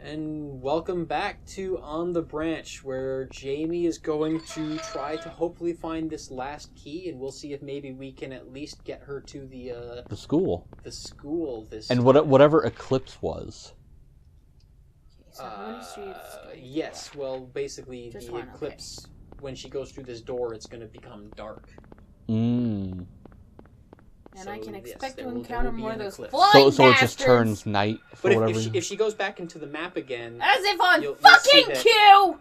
And welcome back to On the Branch, where Jamie is going to try to hopefully find this last key, and we'll see if maybe we can at least get her to the school. The school this and time. Whatever Eclipse was. Yes, well, basically the Eclipse, when she goes through this door, it's going to become dark. Mm. And So, I can yes, expect there to will encounter be more of an those eclipse. flying So it bastards. just turns night for But whatever reason. if she goes back into the map again... As if on you'll fucking see that, cue!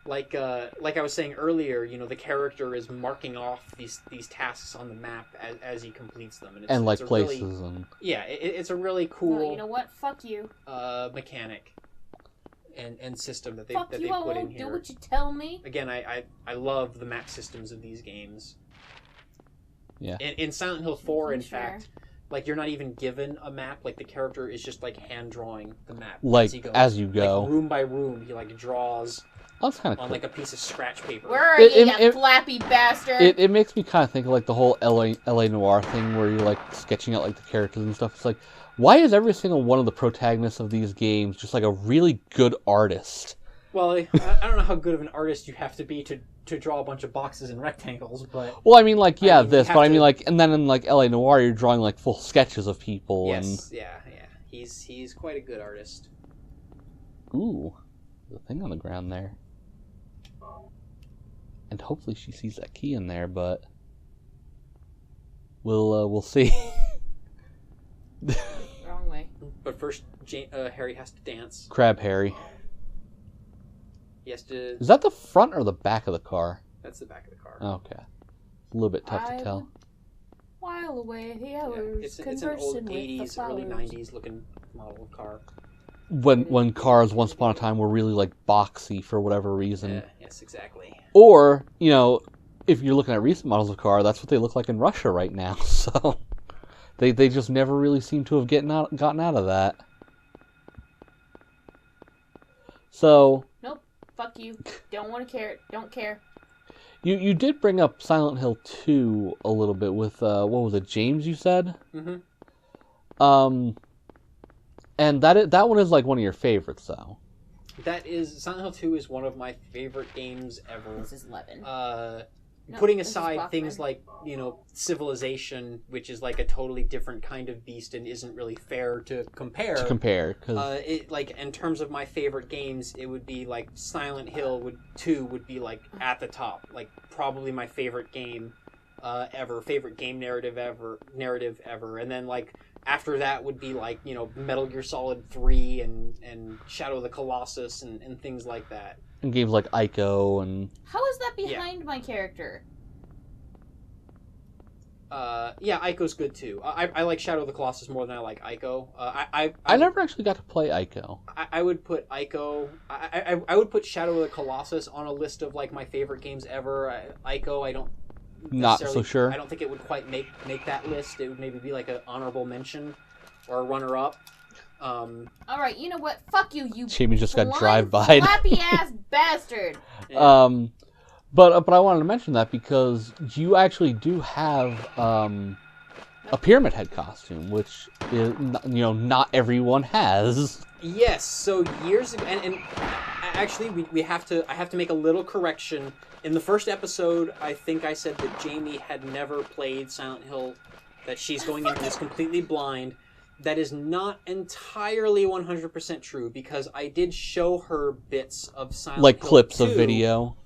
like I was saying earlier, you know, the character is marking off these tasks on the map as he completes them. And it's places really, and... Yeah, it's a really cool... No, you know what? Fuck you. Mechanic and system that they Fuck that you, they I put in won't here. do what you tell me. Again, I love the map systems of these games. Yeah. In Silent Hill 4, in Sure. fact, like, you're not even given a map. Like, the character is just, like, hand-drawing the map Like, as you go. Like, room by room, he, like, draws That's kind of on, cool. like, a piece of scratch paper. Where are you, you flappy bastard? It makes me kind of think of, like, the whole LA Noire thing where you're, like, sketching out, like, the characters and stuff. It's like, why is every single one of the protagonists of these games just, like, a really good artist? Well, I don't know how good of an artist you have to be to draw a bunch of boxes and rectangles, but... Well, I mean, like, yeah, I mean, like, and then in, like, LA Noire, you're drawing, like, full sketches of people. Yes, yeah. He's quite a good artist. Ooh, there's a thing on the ground there. And hopefully she sees that key in there, but... We'll see. Wrong way. But first, Harry has to dance. Crab Harry. He has to... Is that the front or the back of the car? That's the back of the car. Okay. A little bit tough to tell. While away the Yeah, hours, it's an old conversing with 80s, the early flowers. 90s looking model of car. When cars once upon a time were really, like, boxy for whatever reason. Yes, exactly. Or, you know, if you're looking at recent models of car, that's what they look like in Russia right now. So they just never really seem to have gotten out of that. So... Nope. Fuck you. Don't want to care. Don't care. You did bring up Silent Hill 2 a little bit with, what was it, James, you said? Mm-hmm. And that one is, like, one of your favorites, though. Silent Hill 2 is one of my favorite games ever. This is 11. Putting aside things like, you know, Civilization, which is like a totally different kind of beast and isn't really fair to compare. Cause... like, in terms of my favorite games, it would be like Silent Hill 2 would be like at the top, like probably my favorite game ever, favorite game narrative ever, and then like after that would be like, you know, Metal Gear Solid 3 and Shadow of the Colossus and things like that. And games like Ico and... How is that behind my character? Ico's good too. I like Shadow of the Colossus more than I like Ico. I never actually got to play Ico. I would put Ico... I would put Shadow of the Colossus on a list of like my favorite games ever. Ico, I don't... Not so sure. I don't think it would quite make that list. It would maybe be like an honorable mention or a runner-up. Alright, you know what? Fuck you, you Jamie just got drive-by'd. flappy-ass bastard! Yeah. But I wanted to mention that because you actually do have a Pyramid Head costume, which is, you know, not everyone has. Yes, so years ago, and actually I have to make a little correction. In the first episode, I think I said that Jamie had never played Silent Hill, that she's going into this completely blind. That is not entirely 100% true, because I did show her bits of Silent like Hill clips 2, of video.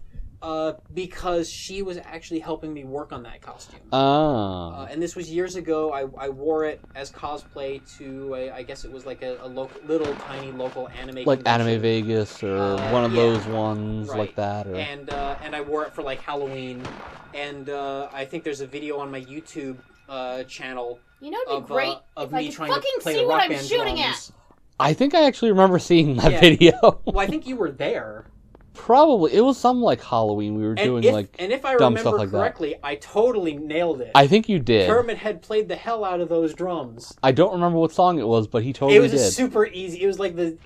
Because she was actually helping me work on that costume. Ah. And this was years ago. I wore it as cosplay to, I guess it was like a little tiny local anime like convention. Anime Vegas or one of those ones like that. Or... And I wore it for like Halloween. And I think there's a video on my YouTube channel. You know, it'd be great of if me I could trying to fucking play see the what rock I'm band shooting drums. I think I actually remember seeing that video. Well, I think you were there. Probably. It was some like Halloween we were doing And if I dumb remember stuff like correctly, that. I totally nailed it. I think you did. Pyramid Head played the hell out of those drums. I don't remember what song it was, but he totally did. It was a super easy. It was like the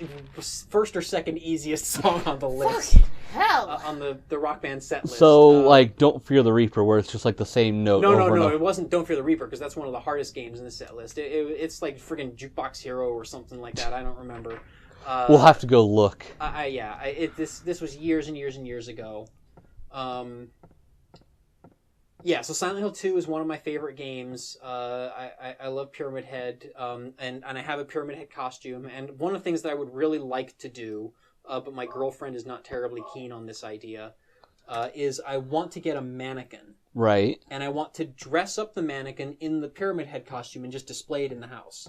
first or second easiest song on the list. Fucking hell! On the Rock Band set list. So, like, Don't Fear the Reaper, where it's just like the same note over and No, over. it wasn't Don't Fear the Reaper, because that's one of the hardest games in the set list. It's like friggin' Jukebox Hero or something like that. I don't remember. We'll have to go look. This was years and years and years ago. Yeah, so Silent Hill 2 is one of my favorite games. I love Pyramid Head, and I have a Pyramid Head costume. And one of the things that I would really like to do, but my girlfriend is not terribly keen on this idea, is I want to get a mannequin. Right. And I want to dress up the mannequin in the Pyramid Head costume and just display it in the house.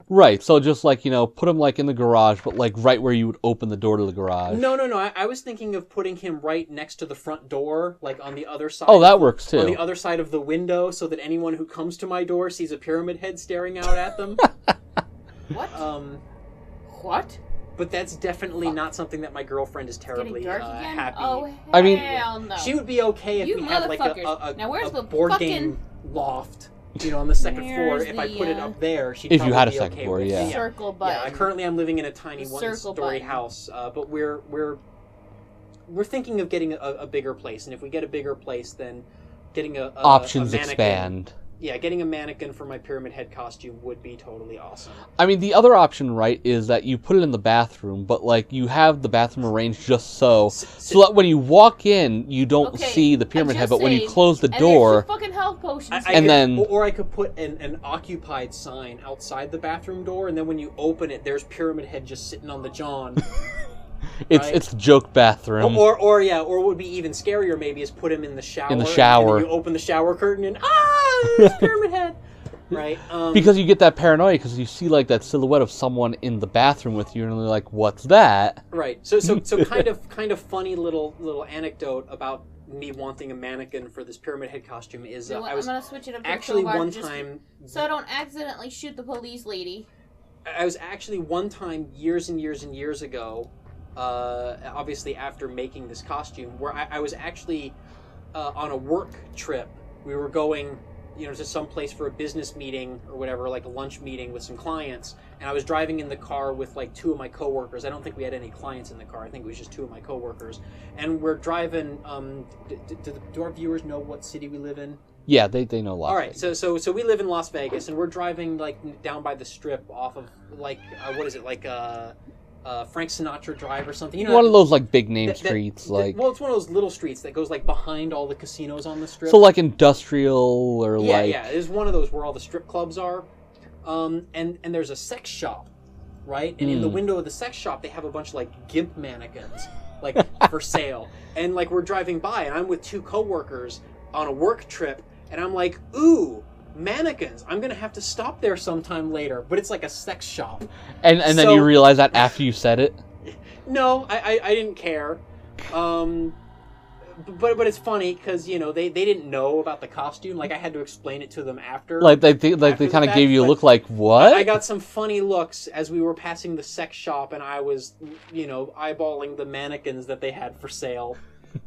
Right, so just like, put him like in the garage, but like right where you would open the door to the garage. No. I was thinking of putting him right next to the front door, like on the other side. Oh, that works too. On the other side of the window, so that anyone who comes to my door sees a pyramid head staring out at them. What? What? But that's definitely not something that my girlfriend is terribly happy. Oh, I mean, hell no. She would be okay if You we had like now, where's the board fucking... game loft. On the second floor. Where's If I the, put it up there, she'd if probably you had a be second okay floor, with yeah. it. Circle button. Yeah, currently I'm living in a tiny one-story house, but we're thinking of getting a bigger place, and if we get a bigger place, then getting a options mannequin, expand. Yeah, getting a mannequin for my Pyramid Head costume would be totally awesome. I mean, the other option, right, is that you put it in the bathroom, but like you have the bathroom arranged just so that when you walk in, you don't see the Pyramid Head, but when you close the door, fucking health potions. Or I could put an occupied sign outside the bathroom door, and then when you open it, there's Pyramid Head just sitting on the john. It's the joke bathroom. Or what would be even scarier maybe is put him in the shower. In the shower. And then you open the shower curtain and there's Pyramid Head. Right. Because you get that paranoia because you see like that silhouette of someone in the bathroom with you, and you're like, "What's that?" Right. So kind of funny little anecdote about me wanting a mannequin for this Pyramid Head costume is I'm gonna switch it up to actually one just time, so I don't accidentally shoot the police lady. I was actually one time years and years and years ago. Obviously after making this costume, where I was actually on a work trip. We were going, to some place for a business meeting or whatever, like a lunch meeting with some clients, and I was driving in the car with like two of my coworkers. I don't think we had any clients in the car. I think it was just two of my coworkers, and we're driving. Do our viewers know what city we live in? Yeah, they know Las Vegas. Vegas. All right, so we live in Las Vegas, and we're driving like down by the strip off of like what is it, like Frank Sinatra Drive or something. One of those like big name streets, like. Well, it's one of those little streets that goes like behind all the casinos on the strip. So like industrial or like. Yeah. There's one of those where all the strip clubs are, and there's a sex shop, right? And in the window of the sex shop, they have a bunch of like gimp mannequins, like for sale. And like we're driving by, and I'm with two coworkers on a work trip, and I'm like, ooh. Mannequins. I'm gonna have to stop there sometime later, but it's like a sex shop. And then you realize that after you said it. No, I didn't care. But it's funny because they didn't know about the costume. Like I had to explain it to them after. Like they kind of gave you a look like what? I got some funny looks as we were passing the sex shop, and I was eyeballing the mannequins that they had for sale.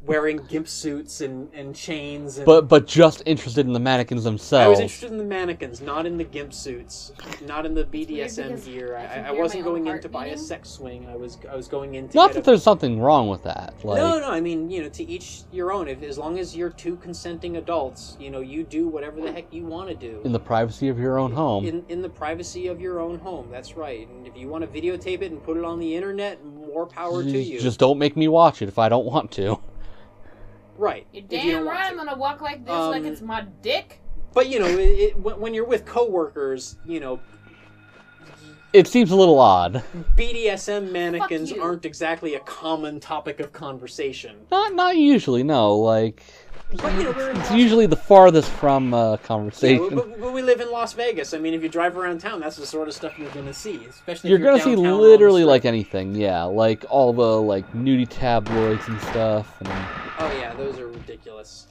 Wearing gimp suits and chains. And but just interested in the mannequins themselves. I was interested in the mannequins, not in the gimp suits, not in the BDSM gear. I wasn't going in to buy a sex swing. I was going in to not that there's something wrong with that. Like... No. I mean, to each your own. As long as you're two consenting adults, you do whatever the heck you want to do in the privacy of your own home. In the privacy of your own home. That's right. And if you want to videotape it and put it on the internet, more power to you. Just don't make me watch it if I don't want to. Right. You're damn right I'm going to walk like this like it's my dick. But, when you're with coworkers, it seems a little odd. BDSM mannequins aren't exactly a common topic of conversation. Not usually, no. Like, but, it's usually the farthest from conversation. Yeah, but we live in Las Vegas. I mean, if you drive around town, that's the sort of stuff you're going to see. Especially you're going to see literally like anything, yeah. Like all the like nudie tabloids and stuff. And... Oh yeah, those are ridiculous.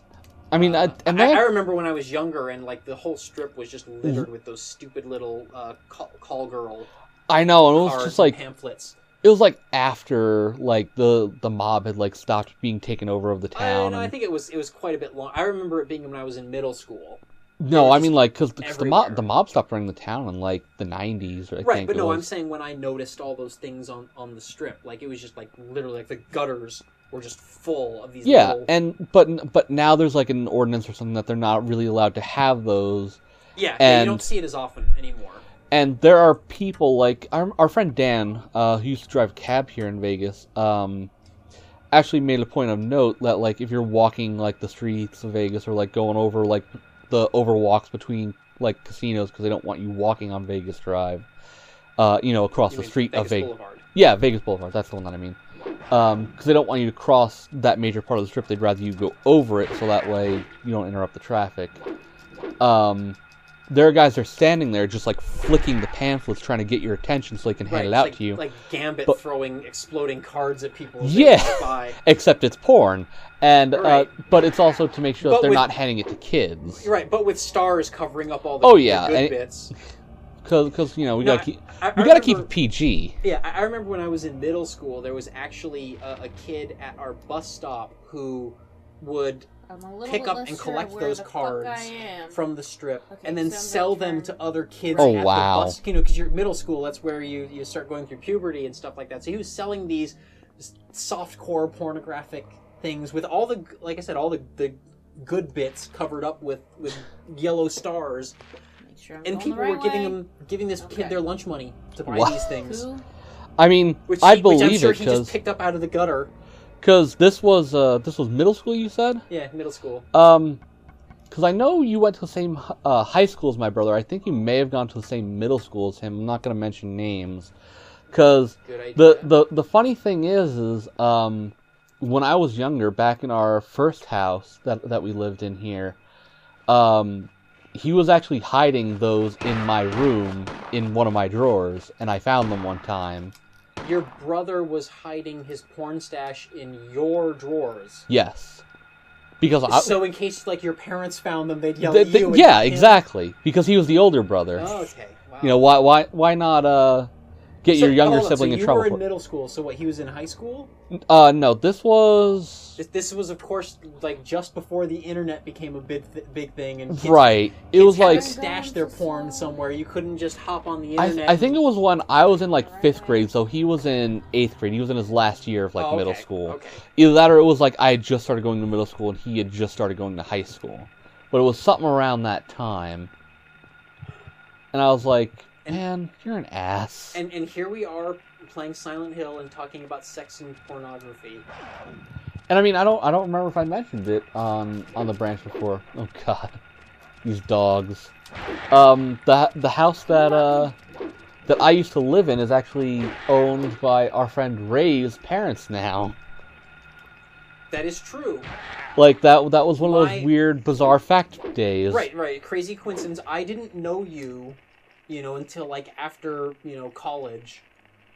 I mean, I remember when I was younger, and like the whole strip was just littered with those stupid little call girl. I know, and it was just like pamphlets. It was like after like the mob had like stopped being taken over of the town. I think it was quite a bit long. I remember it being when I was in middle school. No, I mean like because the mob stopped running the town in like the 90s. Right, but no, I'm saying when I noticed all those things on the strip, like it was just like literally like the gutters were just full of these. Yeah, little... but now there's like an ordinance or something that they're not really allowed to have those. Yeah, you don't see it as often anymore. And there are people like our friend Dan, who used to drive cab here in Vegas, actually made a point of note that like if you're walking like the streets of Vegas or like going over like the overwalks between like casinos because they don't want you walking on Vegas Drive, across the street of Vegas. Boulevard. Yeah, Vegas Boulevard. That's the one that I mean. Because they don't want you to cross that major part of the strip. They'd rather you go over it so that way you don't interrupt the traffic. There are guys that are standing there just like flicking the pamphlets trying to get your attention so they can hand it out to you. Like Gambit throwing exploding cards at people. Yeah, except it's porn. And right. But it's also to make sure that they're not handing it to kids. Right, but with stars covering up all the good bits. Because we gotta keep it PG. Yeah, I remember when I was in middle school, there was actually a kid at our bus stop who would pick up and collect those cards from the strip and then sell them to other kids at the bus. Because you're middle school, that's where you start going through puberty and stuff like that. So he was selling these softcore pornographic things with all the, like I said, all the good bits covered up with yellow stars. Sure and people were giving this kid their lunch money to buy these things. Cool. I mean, which I believe I'm sure it he just picked up out of the gutter. Because this was middle school, you said? Yeah, middle school. Because I know you went to the same high school as my brother. I think you may have gone to the same middle school as him. I'm not going to mention names. Because the funny thing is when I was younger, back in our first house that we lived in here, he was actually hiding those in my room in one of my drawers, and I found them one time. Your brother was hiding his porn stash in your drawers? Yes. So in case like your parents found them, they'd yell at you. Yeah, exactly. Because he was the older brother. Oh, okay. Wow. Why not get your younger sibling in trouble? You were in middle school, so what, he was in high school? No, this was... This was, of course, like just before the internet became a big thing, and kids, right. It was like stash their porn somewhere. You couldn't just hop on the internet. I think it was when I was in like 5th grade, so he was in 8th grade. He was in his last year of like middle school. Okay. Either that or it was like I had just started going to middle school and he had just started going to high school. But it was something around that time. And I was like, man, you're an ass. And here we are playing Silent Hill and talking about sex and pornography. And I mean, I don't remember if I mentioned it on the branch before. Oh God, these dogs. The house that I used to live in is actually owned by our friend Ray's parents now. That is true. Like that was one of those weird, bizarre fact days. Right. Crazy coincidence. I didn't know you, until like after college.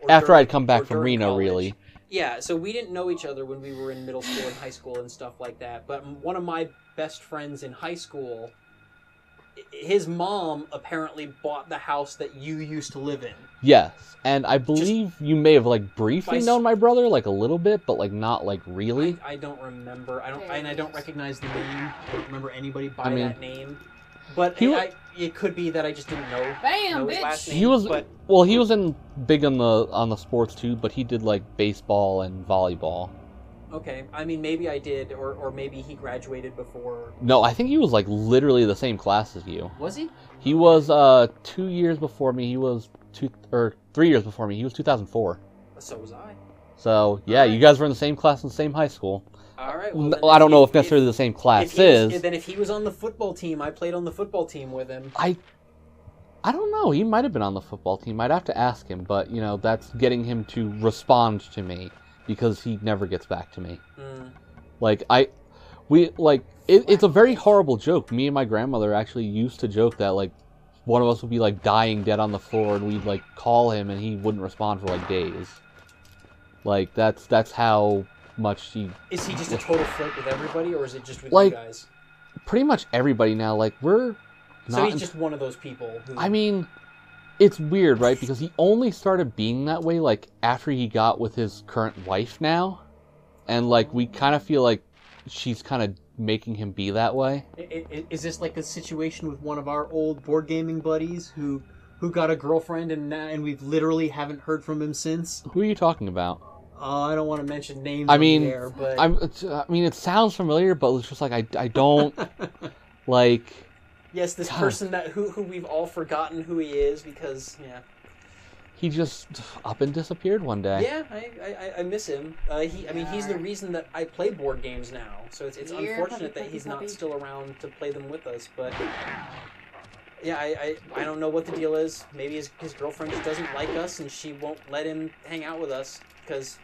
After I'd come back from Reno, college. Really. Yeah, so we didn't know each other when we were in middle school and high school and stuff like that. But one of my best friends in high school, his mom apparently bought the house that you used to live in. Yes, and I believe you may have like briefly known my brother, like a little bit, but like not like really. I don't remember. I don't recognize the name. I don't remember anybody by that name. But it could be that I just didn't know. Bam, his bitch. last name. He was big on the sports too, but he did like baseball and volleyball. Okay, I mean maybe I did, or maybe he graduated before. No, I think he was like literally the same class as you. Was he? He was 2 years before me. He was 3 years before me. He was 2004. So was I. So yeah, you guys were in the same class in the same high school. All right. Well, I don't know if necessarily the same class is. Then if he was on the football team, I played on the football team with him. I don't know. He might have been on the football team. I'd have to ask him, but that's getting him to respond to me because he never gets back to me. It's a very horrible joke. Me and my grandmother actually used to joke that like one of us would be like dying dead on the floor and we'd like call him and he wouldn't respond for like days. Like that's how much he... Is he just a total flirt with everybody, or is it just with like, you guys? Pretty much everybody now. Like, we're not... So he's just one of those people who... I mean, it's weird, right? Because he only started being that way, like, after he got with his current wife now. And, like, we kind of feel like she's kind of making him be that way. Is this like a situation with one of our old board gaming buddies who got a girlfriend and we literally haven't heard from him since? Who are you talking about? I don't want to mention names there, but... it sounds familiar, but it's just like, I don't, like... Yes, this God. person who we've all forgotten who he is because He just up and disappeared one day. Yeah, I miss him. He's the reason that I play board games now. So it's unfortunate that he's not still around to play them with us. But yeah, I don't know what the deal is. Maybe his girlfriend just doesn't like us and she won't let him hang out with us because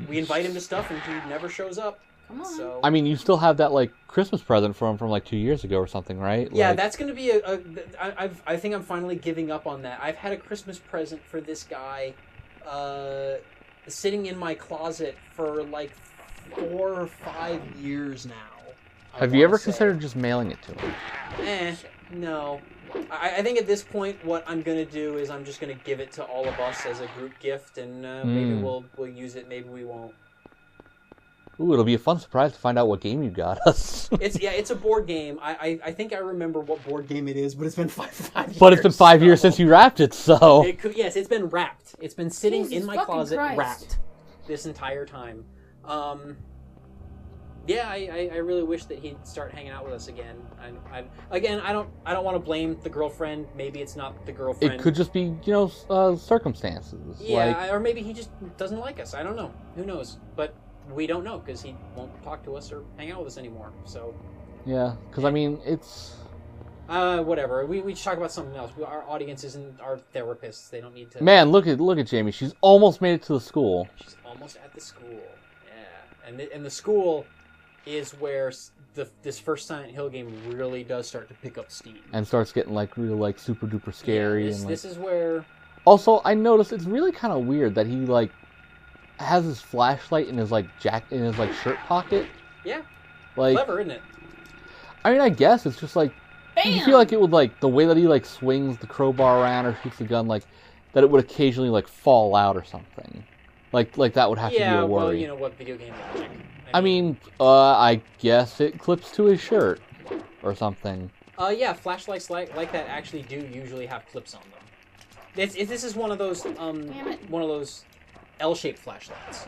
we invite him to stuff and he never shows up. Come on. So I mean, you still have that like Christmas present from like 2 years ago or something, right? yeah, like... that's gonna be I think I'm finally giving up on that. I've had a Christmas present for this guy, sitting in my closet for like 4 or 5 years now. Have you ever considered just mailing it to him? No. I think at this point, what I'm gonna do is I'm just gonna give it to all of us as a group gift, and maybe we'll use it, maybe we won't. Ooh, it'll be a fun surprise to find out what game you got us. It's a board game. I think I remember what board game it is, but it's been 5 years. But it's been 5 years since you wrapped it, so... Yes, it's been wrapped. It's been sitting Jesus in my closet wrapped this entire time. Yeah, I really wish that he'd start hanging out with us again. I don't want to blame the girlfriend. Maybe it's not the girlfriend. It could just be, circumstances. Yeah, or maybe he just doesn't like us. I don't know. Who knows? But we don't know because he won't talk to us or hang out with us anymore. So yeah, because I mean, it's whatever. We should talk about something else. Our audience isn't our therapists. They don't need to. Man, look at Jamie. She's almost made it to the school. She's almost at the school. Yeah, and the school is where this first Silent Hill game really does start to pick up steam and starts getting like real like super duper scary. Yeah, this is where. Also, I noticed it's really kind of weird that he like has his flashlight in his like shirt pocket. Yeah. Like clever, isn't it? I mean, I guess it's just like Bam! you feel like it would like the way that he like swings the crowbar around or shoots the gun, like that it would occasionally like fall out or something. Like that would have to be a worry. Well, you know what, video game logic. I mean, I guess it clips to his shirt or something. Yeah, flashlights like that actually do usually have clips on them. This is one of those L-shaped flashlights.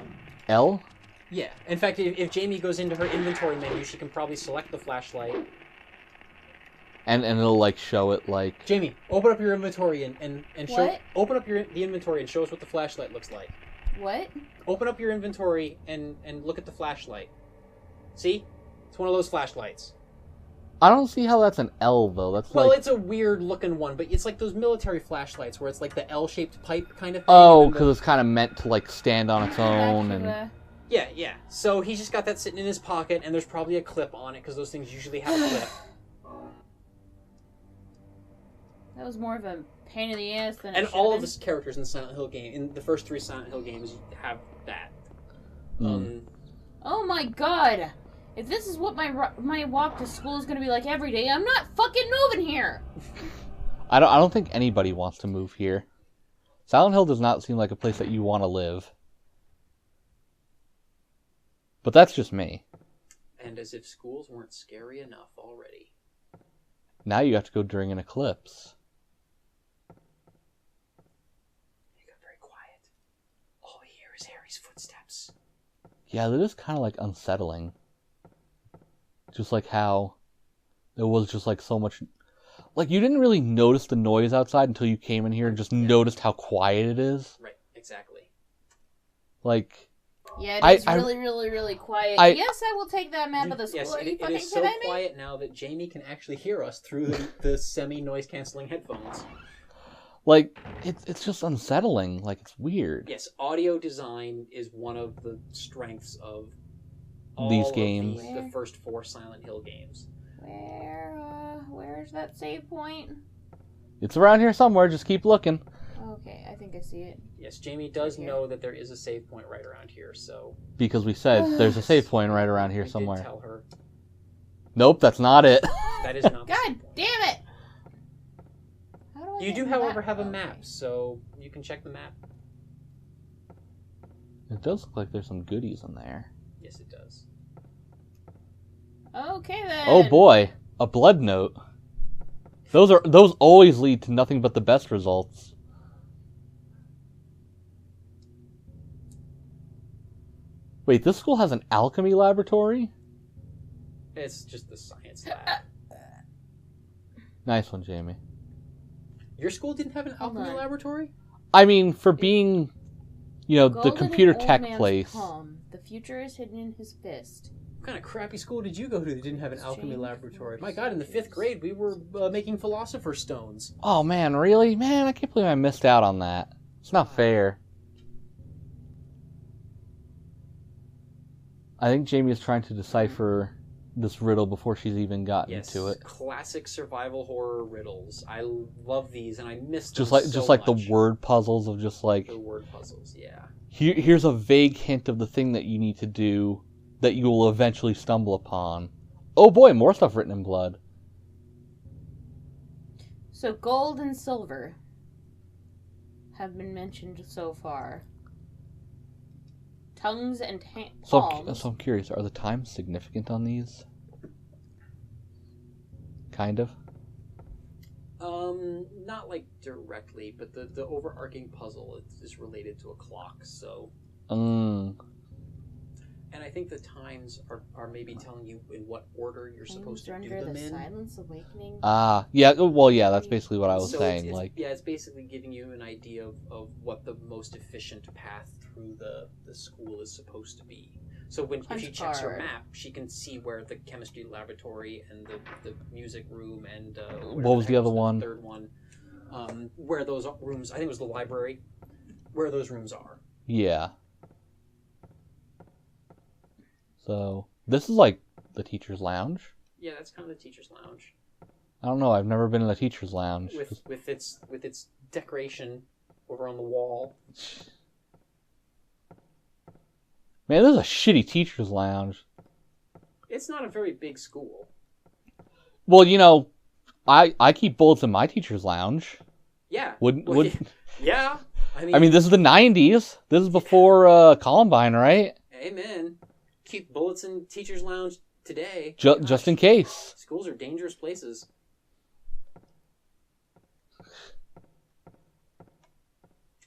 L? Yeah. In fact, if Jamie goes into her inventory menu, she can probably select the flashlight. And it'll like show it like. Jamie, open up your inventory and show. What? Open up the inventory and show us what the flashlight looks like. What? Open up your inventory and look at the flashlight. See? It's one of those flashlights. I don't see how that's an L though. That's well, like... it's a weird looking one, but it's like those military flashlights where it's like the L-shaped pipe kind of thing. Oh, because it's kind of meant to like stand on its own and. Yeah. So he's just got that sitting in his pocket, and there's probably a clip on it because those things usually have a clip. That was more of a pain in the ass than. And all of the characters in Silent Hill in the first 3 Silent Hill games have that. Oh my god! If this is what my walk to school is gonna be like every day, I'm not fucking moving here. I don't think anybody wants to move here. Silent Hill does not seem like a place that you want to live. But that's just me. And as if schools weren't scary enough already. Now you have to go during an eclipse. It got very quiet. All we hear is Harry's footsteps. Yeah, that is kind of like unsettling. Just like how there was just like so much... Like you didn't really notice the noise outside until you came in here and just noticed how quiet it is. Right, exactly. Like... Yeah, it is really, really, really quiet. Yes, I will take that map of the school. Yes, Are you it is so quiet now that Jamie can actually hear us through the semi-noise canceling headphones. Like, it's just unsettling. Like, it's weird. Yes, audio design is one of the strengths of all these games. The first 4 Silent Hill games. Where's that save point? It's around here somewhere. Just keep looking. Okay, I think I see it. Yes, Jamie does know that there is a save point right around here, so... Because we said there's a save point right around here somewhere. Did tell her. Nope, that's not it. That is not. God damn it! How do I you do, however, have a map, so you can check the map. It does look like there's some goodies in there. Yes, it does. Okay, then. Oh boy, a blood note. Those always lead to nothing but the best results. Wait, this school has an alchemy laboratory? It's just the science lab. Nice one, Jamie. Your school didn't have an alchemy laboratory? I mean, for being, the Golden computer and tech old man's place. palm. The future is hidden in his fist. What kind of crappy school did you go to that didn't have an alchemy Strange laboratory? My God, in the 5th grade, we were making philosopher's stones. Oh, man, really? Man, I can't believe I missed out on that. It's not fair. I think Jamie is trying to decipher this riddle before she's even gotten to it. Classic survival horror riddles. I love these, and I miss them Just like the word puzzles of just like... The word puzzles, yeah. Here's a vague hint of the thing that you need to do that you will eventually stumble upon. Oh boy, more stuff written in blood. So gold and silver have been mentioned so far. Tongues and palms. So I'm curious, are the times significant on these? Kind of? Not like directly, but the overarching puzzle is related to a clock, so... And I think the times are maybe telling you in what order you're supposed to do them in. Silence Awakening. Yeah, well, yeah, that's basically what I was saying. It's basically giving you an idea of what the most efficient path through the school is supposed to be. So if she checks her map, she can see where the chemistry laboratory and the music room and... what was the other one? The third one. Where those rooms... I think it was the library. Where those rooms are. Yeah. So, this is like the teacher's lounge? Yeah, that's kind of the teacher's lounge. I don't know, I've never been in a teacher's lounge. With its decoration over on the wall. Man, this is a shitty teacher's lounge. It's not a very big school. Well, I keep bullets in my teacher's lounge. Yeah. Yeah. I mean, this is the 90s. This is before Columbine, right? Amen. Keep bullets in teacher's lounge today. Just in case. Schools are dangerous places.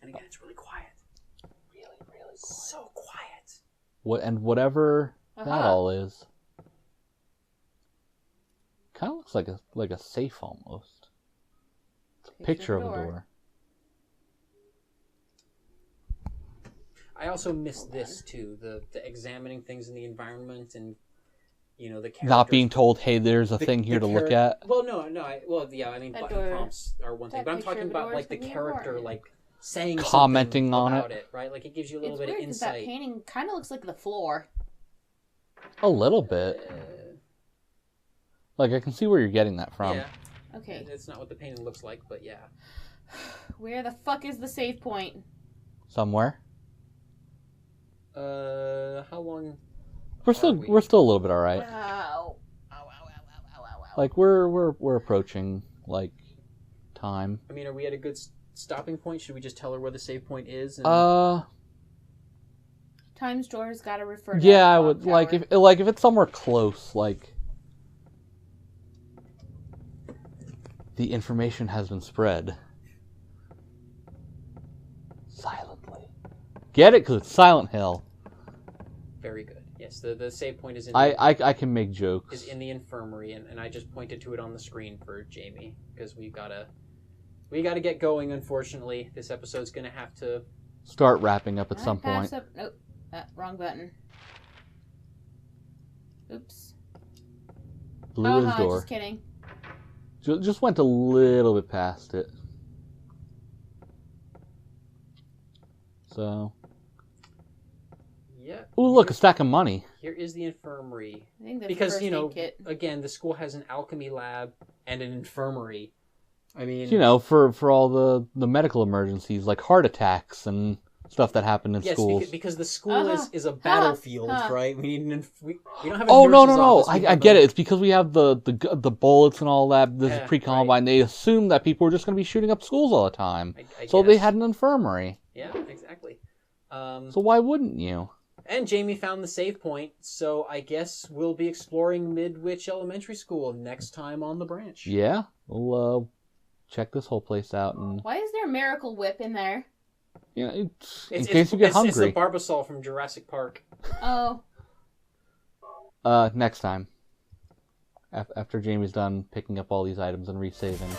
And again, it's really quiet. Really, really quiet. So quiet. Whatever that all is. Kind of looks like a safe almost. It's a picture of a door. I also miss this too, the examining things in the environment and the characters. Not being told, hey, there's a thing here to look at. Well, no, I mean, button prompts are one thing, but I'm talking about like the character saying commenting something on about it, right? Like it gives you a little bit of insight. That painting kind of looks like the floor. A little bit. Like I can see where you're getting that from. Yeah. Okay. It's not what the painting looks like, but yeah. Where the fuck is the save point? Somewhere. How long? We're still a little bit alright. Ow. Like we're approaching time. I mean, are we at a good stopping point? Should we just tell her where the save point is? Time Store's got to refer. To yeah, I would tower. If it's somewhere close, the information has been spread silently. Get it? Because it's Silent Hill. Very good. Yes, the save point is in. I can make jokes. Is in the infirmary, and I just pointed to it on the screen for Jamie because we gotta get going. Unfortunately, this episode's gonna have to start wrapping up at some point. Nope, wrong button. Oops. Blew his door. Just kidding. Just went a little bit past it. So. Yeah. Ooh, look, a stack of money. Here is the infirmary. I think that's because the first aid kit. Again, the school has an alchemy lab and an infirmary. I mean, for all the medical emergencies like heart attacks and stuff that happen in schools. Yes, because the school is a battlefield, right? We need we don't have. Oh no! I get it. It's because we have the bullets and all that. This is pre-Columbine. Right. They assumed that people were just going to be shooting up schools all the time, so they had an infirmary. Yeah, exactly. So why wouldn't you? And Jamie found the save point, so I guess we'll be exploring Midwich Elementary School next time on The Branch. Yeah, we'll check this whole place out. And why is there a Miracle Whip in there? Yeah, in case you get hungry. It's the Barbasol from Jurassic Park. Oh. Next time. after Jamie's done picking up all these items and resaving.